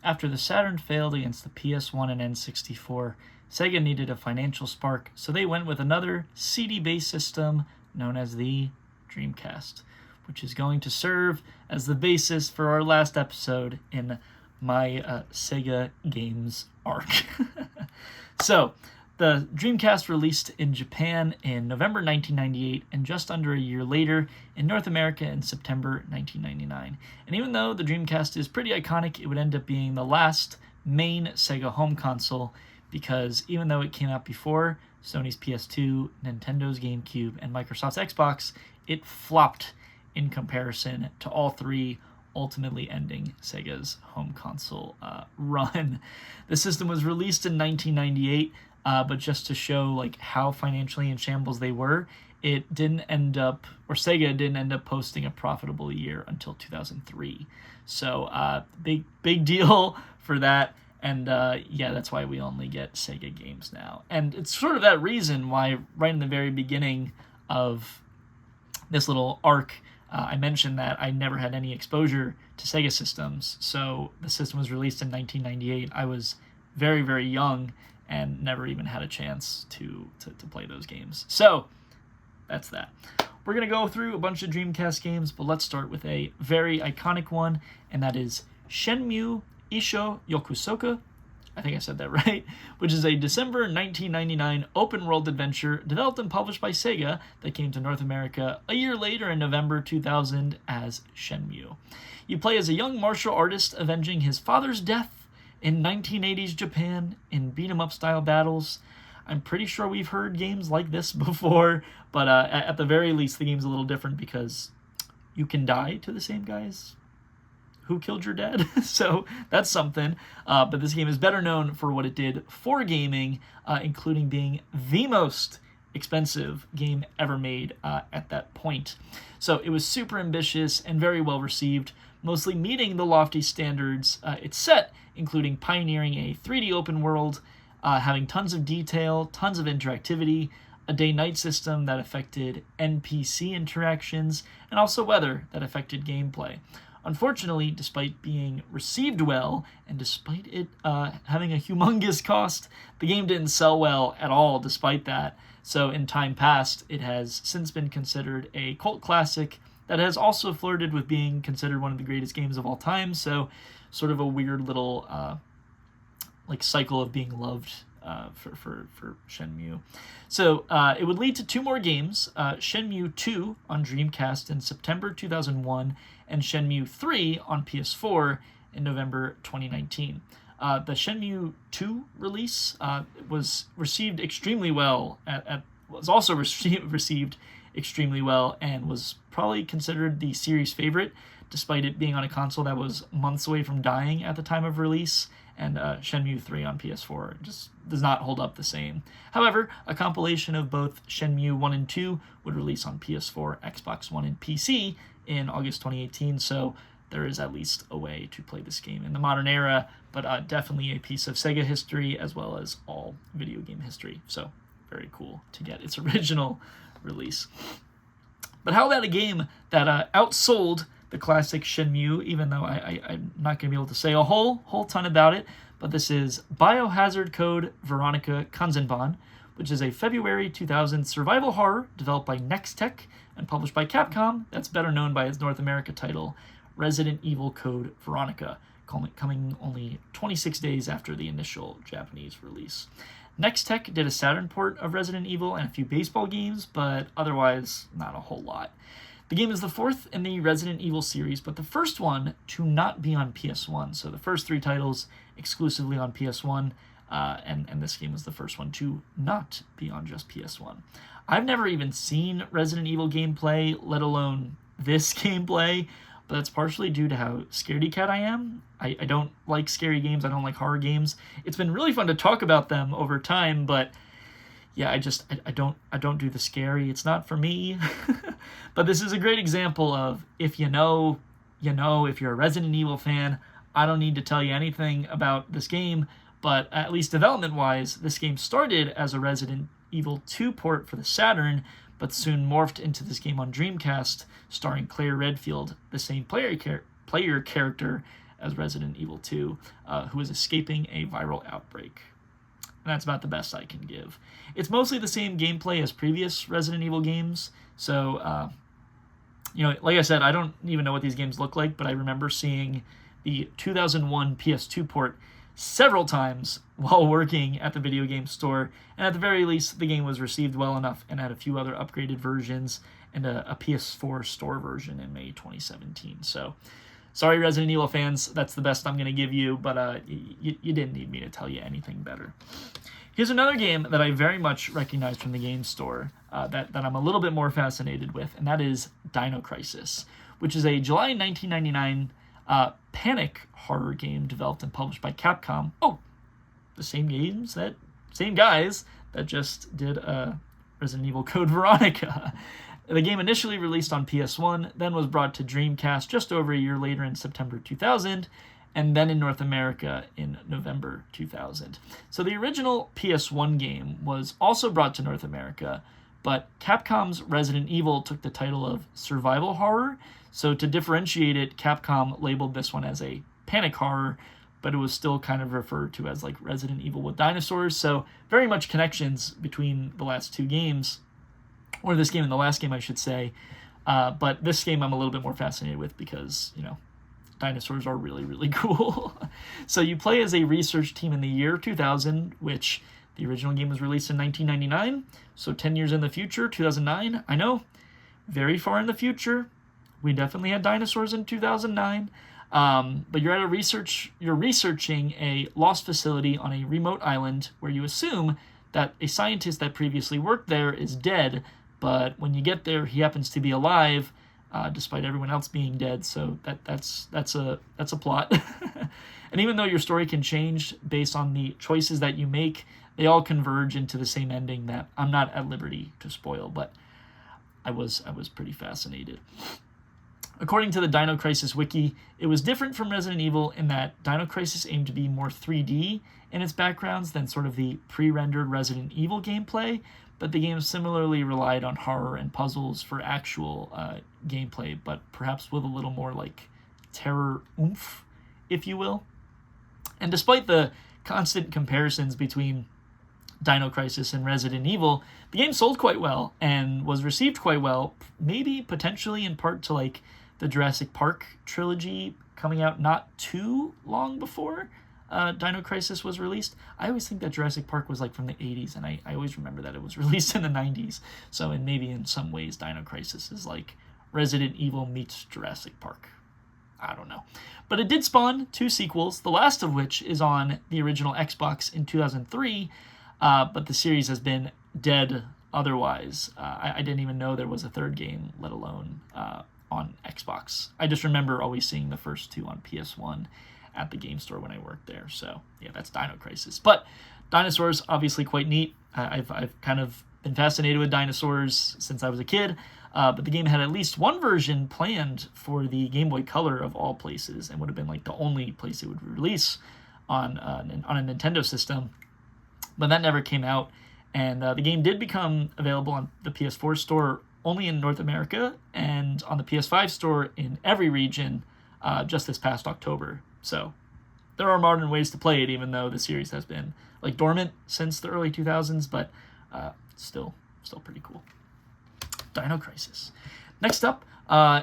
after the Saturn failed against the PS1 and N64, Sega needed a financial spark, so they went with another CD-based system known as the Dreamcast, which is going to serve as the basis for our last episode in my Sega games arc. So, the Dreamcast released in Japan in November 1998, and just under a year later in North America in September 1999. And even though the Dreamcast is pretty iconic, it would end up being the last main Sega home console, because even though it came out before Sony's PS2, Nintendo's GameCube, and Microsoft's Xbox, it flopped in comparison to all three, ultimately ending Sega's home console run. The system was released in 1998, but just to show like how financially in shambles they were, it didn't end up, or Sega didn't end up posting a profitable year until 2003. So big deal for that. And that's why we only get Sega games now. And it's sort of that reason why right in the very beginning of this little arc, I mentioned that I never had any exposure to Sega systems. So the system was released in 1998. I was very, very young and never even had a chance to play those games. So that's that. We're going to go through a bunch of Dreamcast games, but let's start with a very iconic one, and that is Shenmue Isho Yokusoka, I think I said that right, which is a December 1999 open-world adventure developed and published by Sega that came to North America a year later in November 2000 as Shenmue. You play as a young martial artist avenging his father's death in 1980s Japan in beat-em-up style battles. I'm pretty sure we've heard games like this before, but at the very least the game's a little different because you can die to the same guys who killed your dad. So that's something. But this game is better known for what it did for gaming, including being the most expensive game ever made at that point. So it was super ambitious and very well received, mostly meeting the lofty standards it set, including pioneering a 3D open world, having tons of detail, tons of interactivity, a day-night system that affected NPC interactions, and also weather that affected gameplay. Unfortunately, despite being received well, and despite it having a humongous cost, the game didn't sell well at all despite that. So in time past, it has since been considered a cult classic that has also flirted with being considered one of the greatest games of all time. So sort of a weird little cycle of being loved for Shenmue. So it would lead to two more games, Shenmue 2 on Dreamcast in September 2001, and Shenmue 3 on PS4 in November 2019. The Shenmue 2 release was received extremely well, was also received extremely well, and was probably considered the series favorite, despite it being on a console that was months away from dying at the time of release. And Shenmue 3 on PS4 just does not hold up the same. However, a compilation of both Shenmue 1 and 2 would release on PS4, Xbox One, and PC in August 2018, so there is at least a way to play this game in the modern era, but definitely a piece of Sega history as well as all video game history. So very cool to get its original release. But how about a game that outsold the classic Shenmue, even though I'm not going to be able to say a whole ton about it, but this is Biohazard Code Veronica Kanzenban, which is a February 2000 survival horror developed by Nextech and published by Capcom, that's better known by its North America title, Resident Evil Code Veronica, coming only 26 days after the initial Japanese release. Nextech did a Saturn port of Resident Evil and a few baseball games, but otherwise not a whole lot. The game is the fourth in the Resident Evil series, but the first one to not be on PS1. So the first three titles exclusively on PS1, and this game was the first one to not be on just PS1. I've never even seen Resident Evil gameplay, let alone this gameplay, but that's partially due to how scaredy cat I am. I don't like scary games, I don't like horror games. It's been really fun to talk about them over time, but yeah, I don't do the scary. It's not for me. But this is a great example of if you know, if you're a Resident Evil fan, I don't need to tell you anything about this game, but at least development-wise, this game started as a Resident Evil 2 port for the Saturn, but soon morphed into this game on Dreamcast, starring Claire Redfield, the same player character as Resident Evil 2, who is escaping a viral outbreak. And that's about the best I can give. It's mostly the same gameplay as previous Resident Evil games, so, like I said, I don't even know what these games look like, but I remember seeing the 2001 PS2 port several times while working at the video game store, and at the very least, the game was received well enough and had a few other upgraded versions and a PS4 store version in May 2017. So, sorry, Resident Evil fans, that's the best I'm going to give you, but you didn't need me to tell you anything better. Here's another game that I very much recognize from the game store that I'm a little bit more fascinated with, and that is Dino Crisis, which is a July 1999 panic horror game developed and published by Capcom. Oh, the same guys that just did Resident Evil Code Veronica. The game initially released on PS1, then was brought to Dreamcast just over a year later in September 2000, and then in North America in November 2000. So the original PS1 game was also brought to North America, but Capcom's Resident Evil took the title of survival horror, so to differentiate it, Capcom labeled this one as a panic horror, but it was still kind of referred to as like Resident Evil with dinosaurs, so very much connections between the last two games, or this game and the last game, I should say, but this game I'm a little bit more fascinated with because, dinosaurs are really, really cool. So you play as a research team in the year 2000, which the original game was released in 1999, so 10 years in the future, 2009, I know, very far in the future. We definitely had dinosaurs in 2009, but you're researching a lost facility on a remote island where you assume that a scientist that previously worked there is dead, but when you get there, he happens to be alive, despite everyone else being dead. So that's a plot. And even though your story can change based on the choices that you make, they all converge into the same ending that I'm not at liberty to spoil, but I was pretty fascinated. According to the Dino Crisis wiki, it was different from Resident Evil in that Dino Crisis aimed to be more 3D in its backgrounds than sort of the pre-rendered Resident Evil gameplay, but the game similarly relied on horror and puzzles for actual gameplay, but perhaps with a little more like terror oomph, if you will. And despite the constant comparisons between Dino Crisis and Resident Evil, the game sold quite well and was received quite well, maybe potentially in part to like the Jurassic Park trilogy coming out not too long before Dino Crisis was released. I always think that Jurassic Park was like from the 80s, and I always remember that it was released in the 90s. So maybe in some ways Dino Crisis is like Resident Evil meets Jurassic Park. I don't know. But it did spawn 2 sequels, the last of which is on the original Xbox in 2003, but the series has been dead otherwise. I didn't even know there was a third game, let alone on Xbox. I just remember always seeing the first 2 on PS1 at the game store when I worked there. So yeah, that's Dino Crisis. But dinosaurs, obviously quite neat. I've kind of been fascinated with dinosaurs since I was a kid. But the game had at least one version planned for the Game Boy Color of all places, and would have been like the only place it would release on a Nintendo system. But that never came out, and the game did become available on the PS4 store only in North America, and on the PS5 store in every region just this past October. So there are modern ways to play it, even though the series has been like dormant since the early 2000s, but still pretty cool. Dino Crisis. Next up,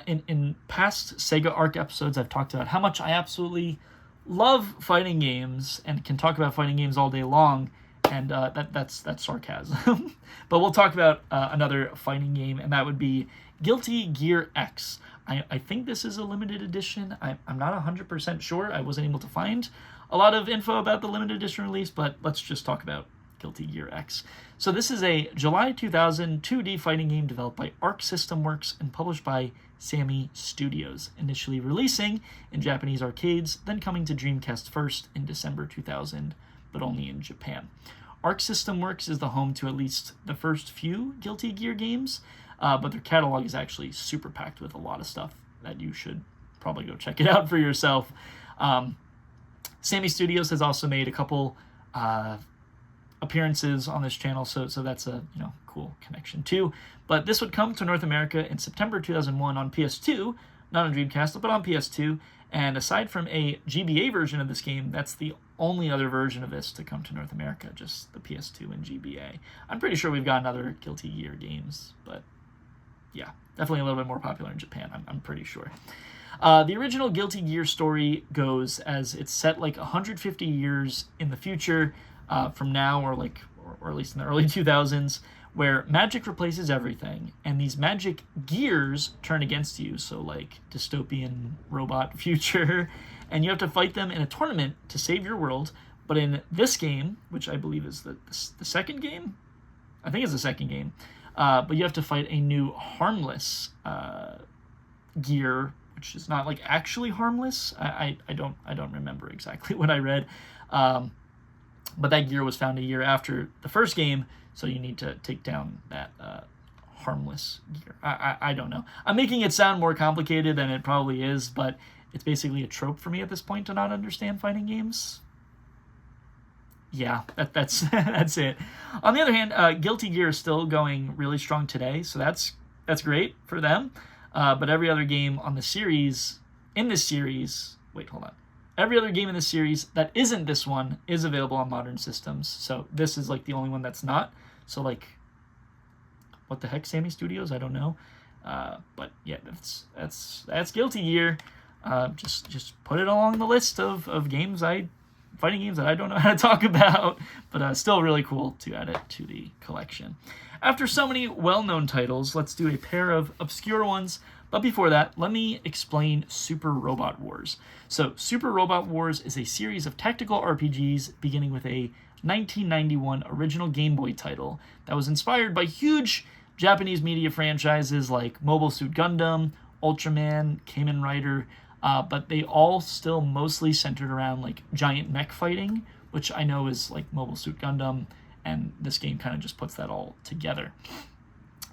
in past Sega Arc episodes, I've talked about how much I absolutely love fighting games and can talk about fighting games all day long, and that's sarcasm. But we'll talk about another fighting game, and that would be Guilty Gear X. I think this is a limited edition. I'm not 100% sure. I wasn't able to find a lot of info about the limited edition release, but let's just talk about Guilty Gear X. So this is a July 2000 2D fighting game developed by Arc System Works and published by Sammy Studios, initially releasing in Japanese arcades, then coming to Dreamcast first in December 2000, but only in Japan. Arc System Works is the home to at least the first few Guilty Gear games, but their catalog is actually super packed with a lot of stuff that you should probably go check it out for yourself. Sammy Studios has also made a couple appearances on this channel, so that's a cool connection too. But this would come to North America in September 2001 on PS2, not on Dreamcast, but on PS2. And aside from a GBA version of this game, that's the only other version of this to come to North America, just the PS2 and GBA. I'm pretty sure we've gotten other Guilty Gear games, but yeah, definitely a little bit more popular in Japan, I'm pretty sure. The original Guilty Gear story goes as it's set like 150 years in the future from now, or at least in the early 2000s, where magic replaces everything, and these magic gears turn against you, so like dystopian robot future, and you have to fight them in a tournament to save your world. But in this game, which I believe is the second game, I think it's the second game, but you have to fight a new harmless gear, which is not like actually harmless. I don't remember exactly what I read, but that gear was found a year after the first game, so you need to take down that harmless gear. I don't know. I'm making it sound more complicated than it probably is, but it's basically a trope for me at this point to not understand fighting games. Yeah, that's that's it. On the other hand, Guilty Gear is still going really strong today, so that's great for them. But every other game on the series, every other game in this series that isn't this one is available on modern systems. So this is like the only one that's not. So like, what the heck, Sammy Studios? I don't know. But yeah, that's Guilty Gear. Just put it along the list of fighting games that I don't know how to talk about, but still really cool to add it to the collection. After so many well-known titles, let's do a pair of obscure ones. But before that, let me explain Super Robot Wars. So Super Robot Wars is a series of tactical RPGs beginning with a 1991 original Game Boy title that was inspired by huge Japanese media franchises like Mobile Suit Gundam, Ultraman, Kamen Rider, but they all still mostly centered around like giant mech fighting, which I know is like Mobile Suit Gundam, and this game kind of just puts that all together.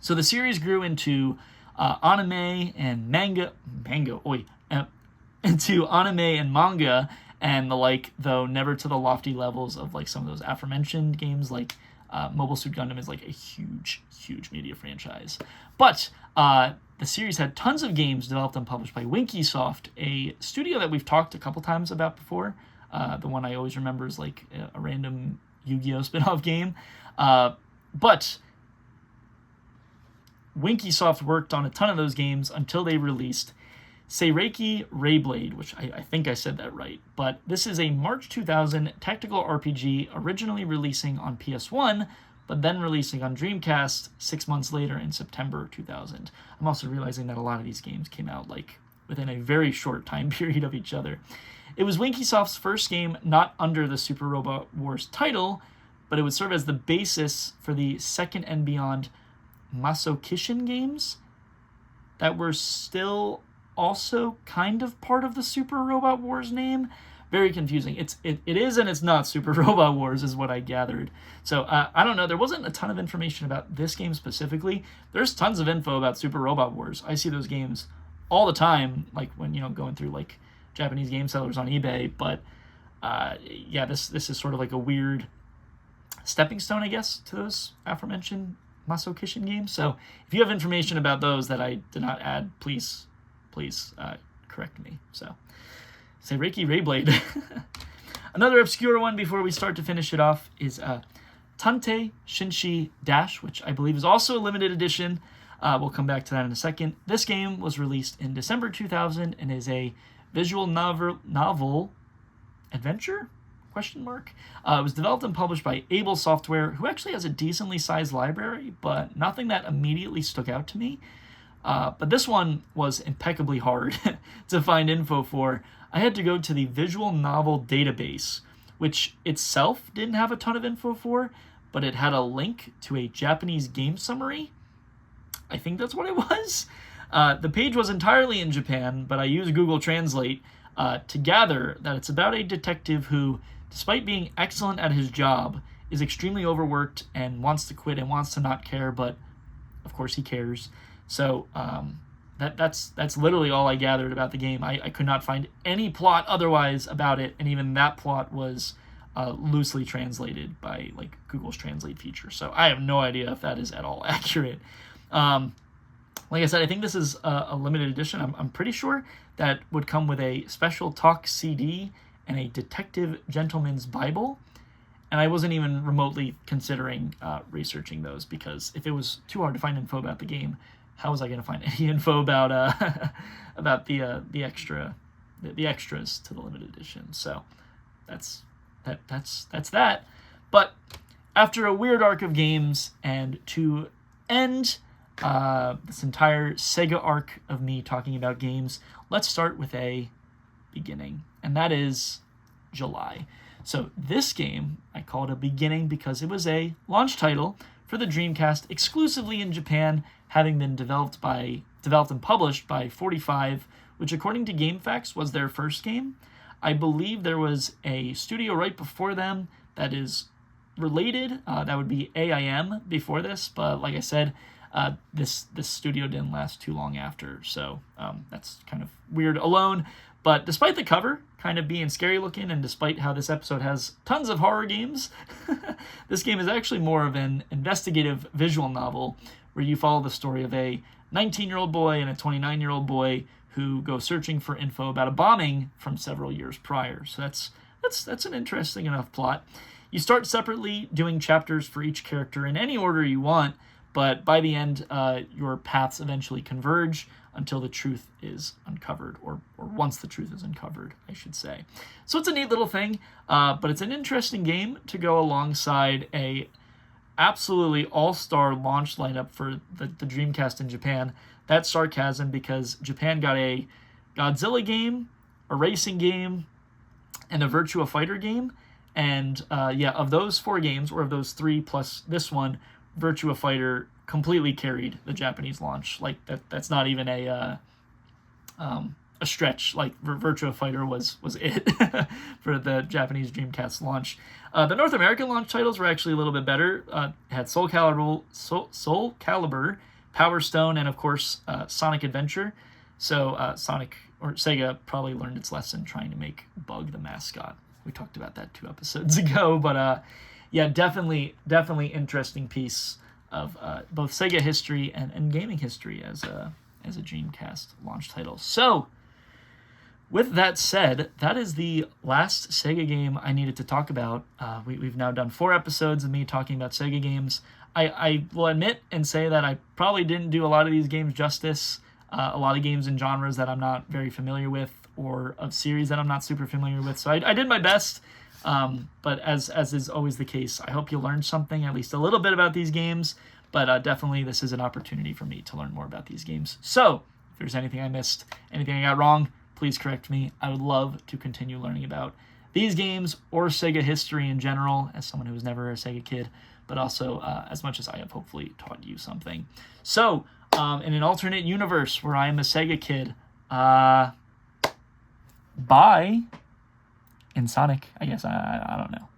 So the series grew into anime and manga, into anime and manga and the like, though never to the lofty levels of like some of those aforementioned games. Like Mobile Suit Gundam is like a huge media franchise. But the series had tons of games developed and published by Winkysoft, a studio that we've talked a couple times about before. The one I always remember is like a random Yu-Gi-Oh! Spin-off game. But Winkysoft worked on a ton of those games until they released Seireki Rayblade, which I think I said that right. But this is a March 2000 tactical RPG originally releasing on PS1, but then releasing on Dreamcast 6 months later in September 2000. I'm also realizing that a lot of these games came out like within a very short time period of each other. It was Winkysoft's first game not under the Super Robot Wars title, but it would serve as the basis for the Second and Beyond Masokishin games that were still also kind of part of the Super Robot Wars name. Very confusing. It is and it's not Super Robot Wars is what I gathered. So I don't know. There wasn't a ton of information about this game specifically. There's tons of info about Super Robot Wars. I see those games all the time, like when going through like Japanese game sellers on eBay. But yeah, this is sort of like a weird stepping stone, I guess, to those aforementioned Masokishin games. So if you have information about those that I did not add, please correct me. So Seireki Rayblade. Another obscure one before we start to finish it off is Tante Shinshi Dash, which I believe is also a limited edition. We'll come back to that in a second. This game was released in December 2000 and is a visual novel adventure? ? It was developed and published by Able Software, who actually has a decently sized library, but nothing that immediately stuck out to me. But this one was impeccably hard to find info for. I had to go to the visual novel database, which itself didn't have a ton of info for, but it had a link to a Japanese game summary. I think that's what it was. The page was entirely in Japan, but I used Google Translate to gather that it's about a detective who, despite being excellent at his job, is extremely overworked and wants to quit and wants to not care, but of course he cares. So that's literally all I gathered about the game. I could not find any plot otherwise about it, and even that plot was loosely translated by like Google's Translate feature. So I have no idea if that is at all accurate. Like I said, I think this is a limited edition. I'm pretty sure that would come with a special talk CD and a Detective Gentleman's Bible. And I wasn't even remotely considering researching those, because if it was too hard to find info about the game, how was I going to find any info about about the extras to the limited edition? So that's that. But after a weird arc of games, and to end this entire Sega arc of me talking about games, let's start with a beginning, and that is July. So this game, I call it a beginning because it was a launch title for the Dreamcast exclusively in Japan, having been developed and published by 45, which according to GameFAQs was their first game. I believe there was a studio right before them that is related. That would be AIM before this, but like I said, this studio didn't last too long after, so that's kind of weird alone. But despite the cover kind of being scary looking, and despite how this episode has tons of horror games, this game is actually more of an investigative visual novel where you follow the story of a 19-year-old boy and a 29-year-old boy who go searching for info about a bombing from several years prior. So that's an interesting enough plot. You start separately doing chapters for each character in any order you want, but by the end, your paths eventually converge until the truth is uncovered, or once the truth is uncovered, I should say. So it's a neat little thing, but it's an interesting game to go alongside a absolutely all-star launch lineup for the Dreamcast in Japan. That's sarcasm, because Japan got a Godzilla game, a racing game, and a Virtua Fighter game. And of those 4 games, or of those 3 plus this one, Virtua Fighter completely carried the Japanese launch. Like that's not even a stretch. Like Virtua Fighter was it for the Japanese Dreamcast launch. The North American launch titles were actually a little bit better. Had Soul Calibur, Power Stone, and of course Sonic Adventure. So Sega probably learned its lesson trying to make Bug the mascot. We talked about that 2 episodes ago, but definitely interesting piece of both Sega history and gaming history as a Dreamcast launch title. So, with that said, that is the last Sega game I needed to talk about. We've now done 4 episodes of me talking about Sega games. I will admit and say that I probably didn't do a lot of these games justice. A lot of games in genres that I'm not very familiar with, or of series that I'm not super familiar with. So I did my best. But as is always the case, I hope you learned something, at least a little bit, about these games. But definitely this is an opportunity for me to learn more about these games. So if there's anything I missed, anything I got wrong, please correct me. I would love to continue learning about these games or Sega history in general, as someone who was never a Sega kid, but also as much as I have hopefully taught you something. So in an alternate universe where I am a Sega kid, bye. In Sonic, I guess. I don't know.